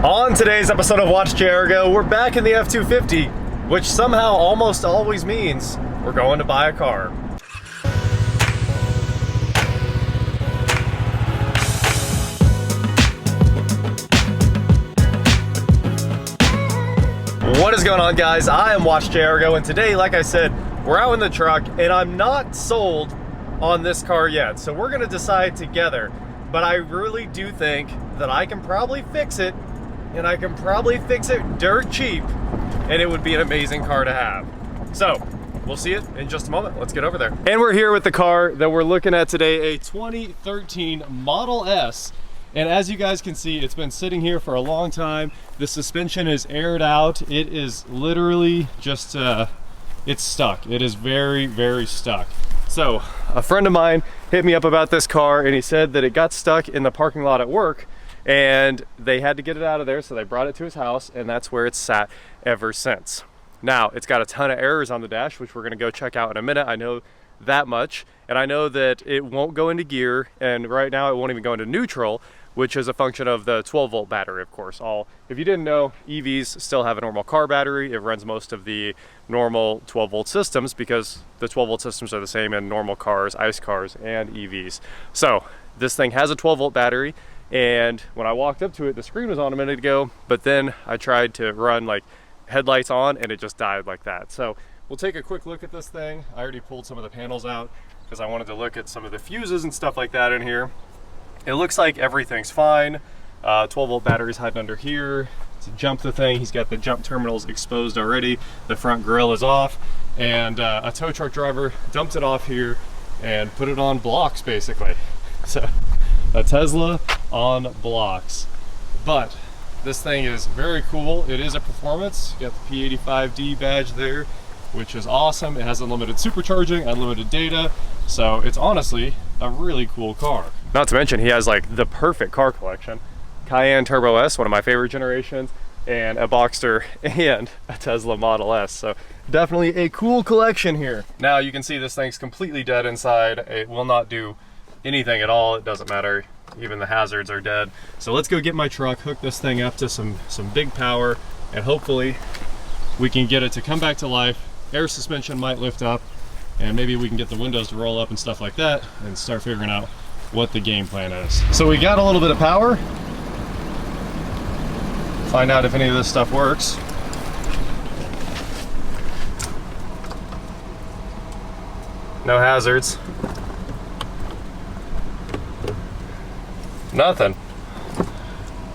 On today's episode of Watch Jericho, we're back in the F-250, which somehow almost always means we're going to buy a car. What is going on, guys? I am Watch Jericho, and today, like I said, we're out in the truck, and I'm not sold on this car yet, so we're gonna decide together. But I really do think that I can probably fix it, and I can probably fix it dirt cheap, and it would be an amazing car to have. So, we'll see it in just a moment. Let's get over there. And we're here with the car that we're looking at today, a 2013 Model S. And as you guys can see, it's been sitting here for a long time. The suspension is aired out. It is literally just, it's stuck. It is very, very stuck. So, a friend of mine hit me up about this car, and he said that it got stuck in the parking lot at work, and they had to get it out of there, so they brought it to his house, and that's where it's sat ever since. Now, it's got a ton of errors on the dash, which we're gonna go check out in a minute. I know that much, and I know that it won't go into gear, and right now it won't even go into neutral, which is a function of the 12-volt battery, of course. If you didn't know, EVs still have a normal car battery. It runs most of the normal 12-volt systems because the 12-volt systems are the same in normal cars, ICE cars, and EVs. So this thing has a 12-volt battery, and when I walked up to it, the screen was on a minute ago, but then I tried to run like headlights on, and it just died like that. So we'll take a quick look at this thing. I already pulled some of the panels out because I wanted to look at some of the fuses and stuff like that in here. It looks like everything's fine. 12-volt battery's hiding under here. To jump the thing, he's got the jump terminals exposed already. The front grille is off, and a tow truck driver dumped it off here and put it on blocks, basically. So, a Tesla on blocks. But this thing is very cool. It is a performance. You got the P85D badge there, which is awesome. It has unlimited supercharging, unlimited data. So it's honestly a really cool car. Not to mention, he has like the perfect car collection. Cayenne Turbo S, one of my favorite generations, and a Boxster and a Tesla Model S. So definitely a cool collection here. Now you can see this thing's completely dead inside. It will not do anything at all. It doesn't matter. Even the hazards are dead. So let's go get my truck, hook this thing up to some big power, and hopefully we can get it to come back to life. Air suspension might lift up, and maybe we can get the windows to roll up and stuff like that and start figuring out what the game plan is. So we got a little bit of power. Find out if any of this stuff works. No hazards. Nothing.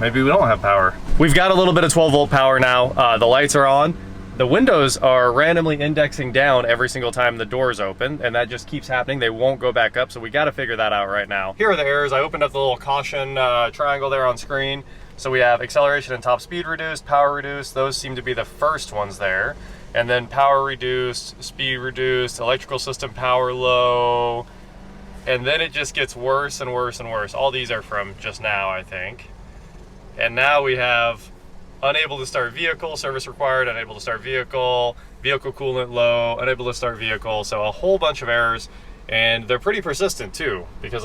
Maybe we don't have power. We've got a little bit of 12-volt power now. The lights are on. The windows are randomly indexing down every single time the doors open, and that just keeps happening. They won't go back up, so we got to figure that out right now. Here are the errors. I opened up the little caution triangle there on screen. So we have acceleration and top speed reduced, power reduced. Those seem to be the first ones there. And then power reduced, speed reduced, electrical system power low. And then it just gets worse and worse and worse. All these are from just now, I think. And now we have unable to start vehicle, service required, unable to start vehicle, vehicle coolant low, unable to start vehicle. So a whole bunch of errors, and they're pretty persistent too, because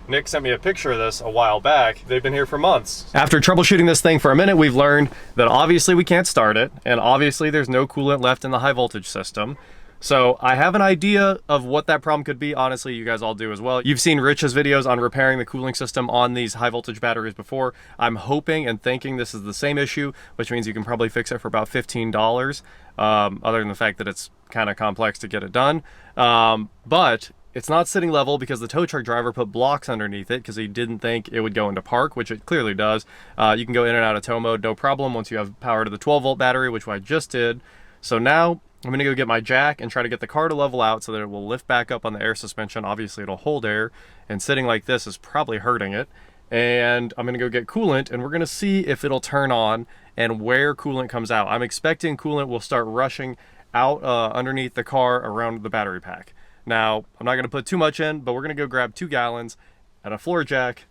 Nick sent me a picture of this a while back. They've been here for months. After troubleshooting this thing for a minute, we've learned that obviously we can't start it, and obviously there's no coolant left in the high voltage system. So I have an idea of what that problem could be. Honestly, you guys all do as well. You've seen Rich's videos on repairing the cooling system on these high voltage batteries before. I'm hoping and thinking this is the same issue, which means you can probably fix it for about $15, other than the fact that it's kind of complex to get it done. But it's not sitting level because the tow truck driver put blocks underneath it because he didn't think it would go into park, which it clearly does. You can go in and out of tow mode, no problem, once you have power to the 12-volt battery, which I just did. So now I'm gonna go get my jack and try to get the car to level out so that it will lift back up on the air suspension. Obviously it'll hold air, and sitting like this is probably hurting it. And I'm gonna go get coolant, and we're gonna see if it'll turn on and where coolant comes out. I'm expecting coolant will start rushing out underneath the car around the battery pack. Now, I'm not gonna put too much in, but we're gonna go grab 2 gallons and a floor jack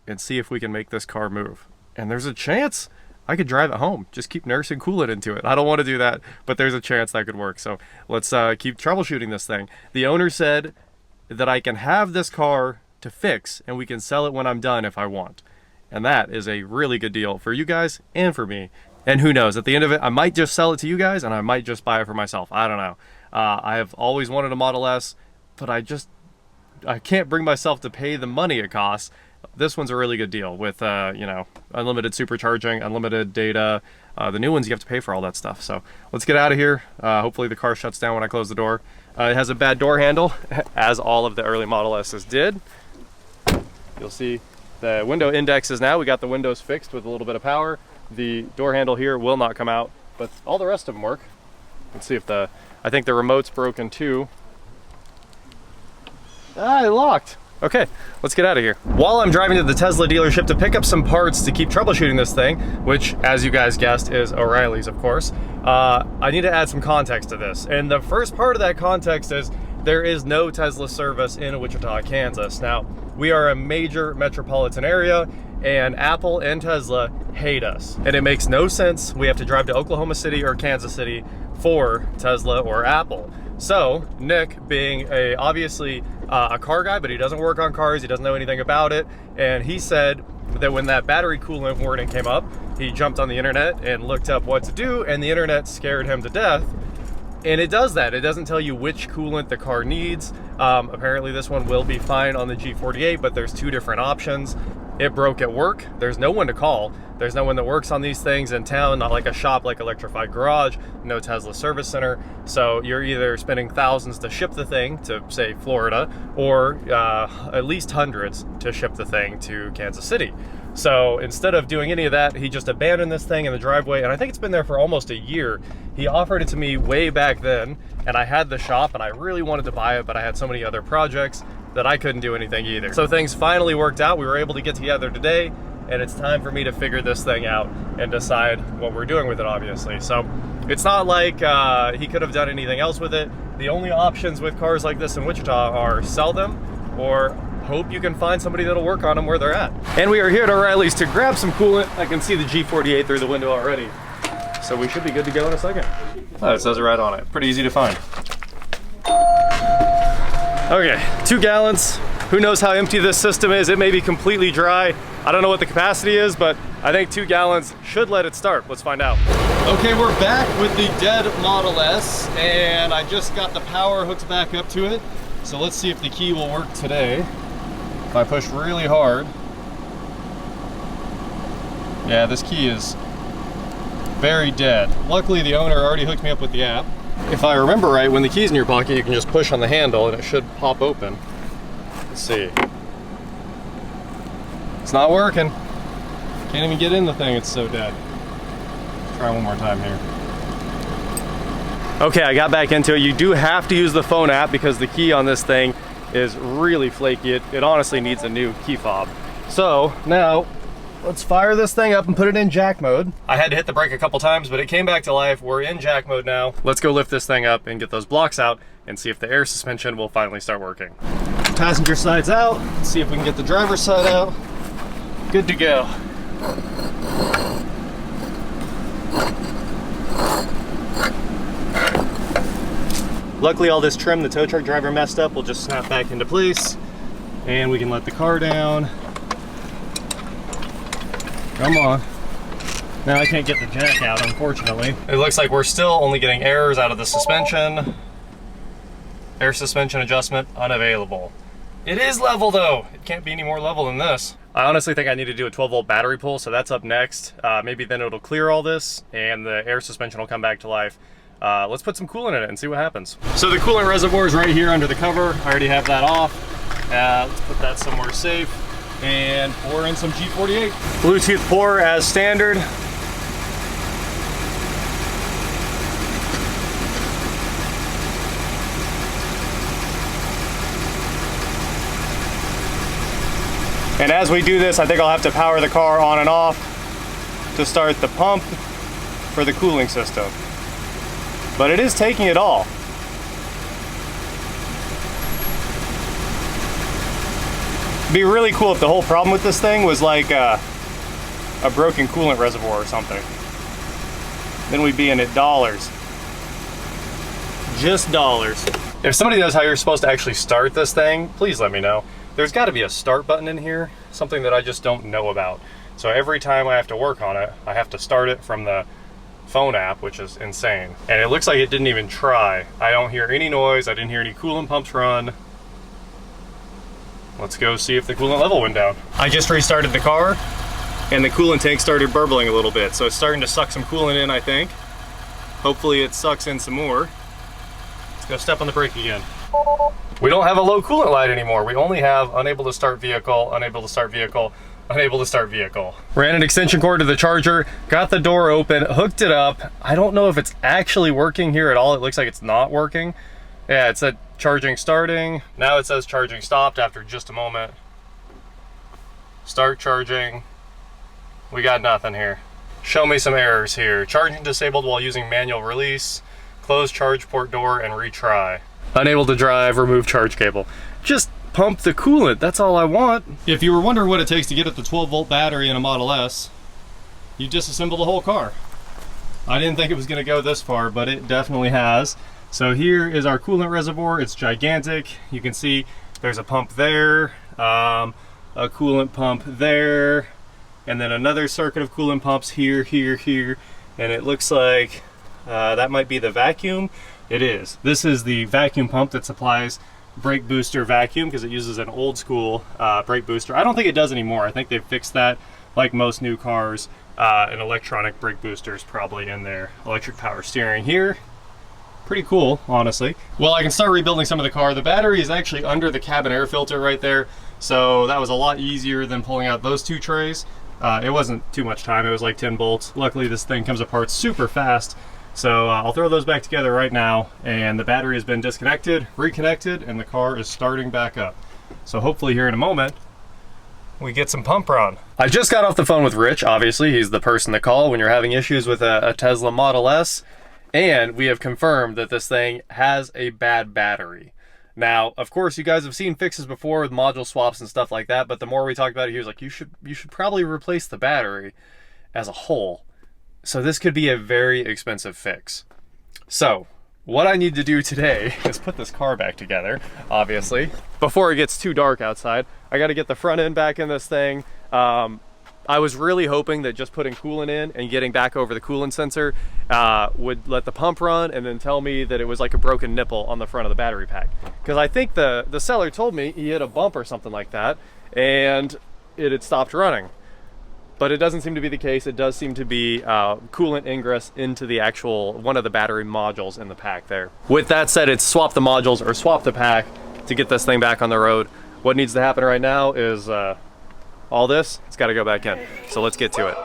and see if we can make this car move. And there's a chance I could drive it home. Just keep nursing coolant into it. I don't want to do that, but there's a chance that could work. So let's keep troubleshooting this thing. The owner said that I can have this car to fix, and we can sell it when I'm done if I want. And that is a really good deal for you guys and for me. And who knows, at the end of it, I might just sell it to you guys and I might just buy it for myself. I don't know. I have always wanted a Model S, but I can't bring myself to pay the money it costs. This one's a really good deal with, you know, unlimited supercharging, unlimited data. The new ones, you have to pay for all that stuff. So let's get out of here. Hopefully the car shuts down when I close the door. It has a bad door handle, as all of the early Model S's did. You'll see the window indexes now. We got the windows fixed with a little bit of power. The door handle here will not come out, but all the rest of them work. Let's see if I think the remote's broken too. Ah, it locked. Okay, let's get out of here. While I'm driving to the Tesla dealership to pick up some parts to keep troubleshooting this thing, which, as you guys guessed, is O'Reilly's, of course, I need to add some context to this. And the first part of that context is there is no Tesla service in Wichita, Kansas. Now, we are a major metropolitan area, and Apple and Tesla hate us. And it makes no sense we have to drive to Oklahoma City or Kansas City for Tesla or Apple. So Nick, being obviously a car guy, but he doesn't work on cars, he doesn't know anything about it, and he said that when that battery coolant warning came up, he jumped on the internet and looked up what to do, and the internet scared him to death. And it does that. It doesn't tell you which coolant the car needs. Apparently this one will be fine on the G48, but there's two different options. It broke at work. There's no one to call. There's no one that works on these things in town, not like a shop like Electrified Garage, no Tesla service center. So you're either spending thousands to ship the thing to, say, Florida, or at least hundreds to ship the thing to Kansas City. So instead of doing any of that, he just abandoned this thing in the driveway, and I think it's been there for almost a year. He offered it to me way back then, and I had the shop, and I really wanted to buy it, but I had so many other projects that I couldn't do anything either. So things finally worked out. We were able to get together today, and it's time for me to figure this thing out and decide what we're doing with it, obviously. So it's not like he could have done anything else with it. The only options with cars like this in Wichita are sell them or hope you can find somebody that'll work on them where they're at. And we are here at O'Reilly's to grab some coolant. I can see the G48 through the window already. So we should be good to go in a second. Oh, it says it right on it. Pretty easy to find. Okay, 2 gallons. Who knows how empty this system is? It may be completely dry. I don't know what the capacity is, but I think 2 gallons should let it start. Let's find out. Okay, we're back with the dead Model S, and I just got the power hooked back up to it. So let's see if the key will work today. If I push really hard. Yeah, this key is very dead. Luckily, the owner already hooked me up with the app. If I remember right, when the key's in your pocket, you can just push on the handle and it should pop open. Let's see. It's not working. Can't even get in the thing, it's so dead. Try one more time here. Okay, I got back into it. You do have to use the phone app because the key on this thing is really flaky. It honestly needs a new key fob. So now let's fire this thing up and put it in jack mode. I had to hit the brake a couple times, but it came back to life. We're in jack mode now. Let's go lift this thing up and get those blocks out and see if the air suspension will finally start working. Passenger side's out. Let's see if we can get the driver's side out. Good to go. Luckily, all this trim the tow truck driver messed up will just snap back into place, and we can let the car down. Come on. Now I can't get the jack out, unfortunately. It looks like we're still only getting errors out of the suspension. Air suspension adjustment unavailable. It is level though. It can't be any more level than this. I honestly think I need to do a 12-volt battery pull, so that's up next. Maybe then it'll clear all this and the air suspension will come back to life. Let's put some coolant in it and see what happens. So the coolant reservoir is right here under the cover. I already have that off. Let's put that somewhere safe and pour in some G48. Bluetooth pour as standard. And as we do this, I think I'll have to power the car on and off to start the pump for the cooling system. But it is taking it all. It'd be really cool if the whole problem with this thing was like a broken coolant reservoir or something. Then we'd be in at dollars. Just dollars. If somebody knows how you're supposed to actually start this thing, please let me know. There's got to be a start button in here, something that I just don't know about. So every time I have to work on it, I have to start it from the phone app, which is insane. And it looks like it didn't even try. I don't hear any noise. I didn't hear any coolant pumps run. Let's go see if the coolant level went down. I just restarted the car and the coolant tank started burbling a little bit. So it's starting to suck some coolant in, I think. Hopefully it sucks in some more. Let's go step on the brake again. We don't have a low coolant light anymore. We only have unable to start vehicle, unable to start vehicle, unable to start vehicle. Ran an extension cord to the charger, got the door open, hooked it up. I don't know if it's actually working here at all. It looks like it's not working. Yeah, it said charging starting. Now it says charging stopped after just a moment. Start charging. We got nothing here. Show me some errors here. Charging disabled while using manual release. Close charge port door and retry. Unable to drive, remove charge cable. Just pump the coolant, that's all I want. If you were wondering what it takes to get at the 12-volt battery in a Model S, you disassemble the whole car. I didn't think it was gonna go this far, but it definitely has. So here is our coolant reservoir. It's gigantic. You can see there's a pump there, a coolant pump there, and then another circuit of coolant pumps here, here, here. And it looks like that might be the vacuum. It is. This is the vacuum pump that supplies brake booster vacuum because it uses an old school brake booster. I don't think it does anymore. I think they've fixed that like most new cars. An electronic brake booster is probably in there. Electric power steering here. Pretty cool, honestly. Well, I can start rebuilding some of the car. The battery is actually under the cabin air filter right there. So that was a lot easier than pulling out those two trays. It wasn't too much time. It was like 10 bolts. Luckily, this thing comes apart super fast. So I'll throw those back together right now, and the battery has been disconnected, reconnected, and the car is starting back up. So hopefully here in a moment, we get some pump run. I just got off the phone with Rich. Obviously, he's the person to call when you're having issues with a Tesla Model S, and we have confirmed that this thing has a bad battery. Now, of course, you guys have seen fixes before with module swaps and stuff like that, but the more we talked about it, he was like, you should probably replace the battery as a whole. So this could be a very expensive fix. So what I need to do today is put this car back together, obviously. Before it gets too dark outside, I got to get the front end back in this thing. I was really hoping that just putting coolant in and getting back over the coolant sensor would let the pump run and then tell me that it was like a broken nipple on the front of the battery pack. Because I think the seller told me he hit a bump or something like that and it had stopped running. But it doesn't seem to be the case. It does seem to be coolant ingress into the actual one of the battery modules in the pack there. With that said, it's swap the modules or swap the pack to get this thing back on the road. What needs to happen right now is all this, it's got to go back in. So let's get to it.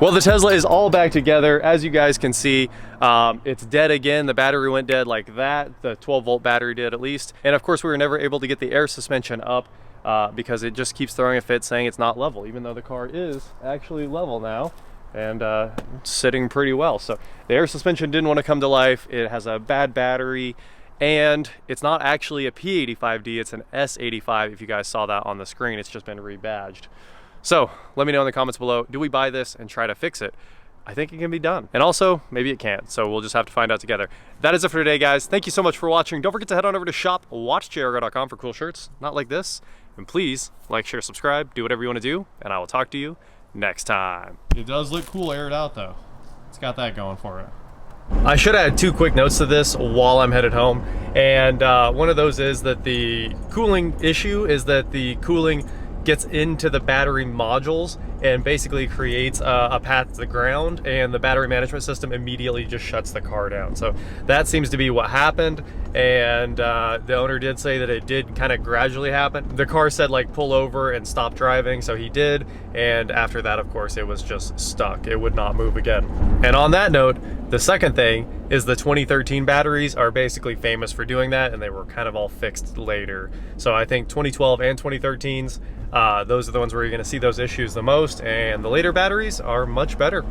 Well, the Tesla is all back together. As you guys can see, it's dead again. The battery went dead like that. The 12-volt battery did at least. And of course, we were never able to get the air suspension up because it just keeps throwing a fit saying it's not level, even though the car is actually level now and sitting pretty well. So the air suspension didn't want to come to life. It has a bad battery and it's not actually a P85D, it's an S85. If you guys saw that on the screen, it's just been rebadged. So let me know in the comments below, do we buy this and try to fix it? I think it can be done. And also, maybe it can't. So we'll just have to find out together. That is it for today, guys. Thank you so much for watching. Don't forget to head on over to shop.watchjergo.com for cool shirts, not like this. And please like, share, subscribe, do whatever you want to do, and I will talk to you next time. It does look cool aired out though. It's got that going for it. I should add two quick notes to this while I'm headed home. And one of those is that the cooling issue is that the cooling gets into the battery modules and basically creates a path to the ground, and the battery management system immediately just shuts the car down. So that seems to be what happened, and the owner did say that it did kind of gradually happen. The car said like pull over and stop driving, so he did, and after that, of course, it was just stuck. It would not move again. And on that note, the second thing is the 2013 batteries are basically famous for doing that, and they were kind of all fixed later. So I think 2012 and 2013s, those are the ones where you're going to see those issues the most, and the later batteries are much better.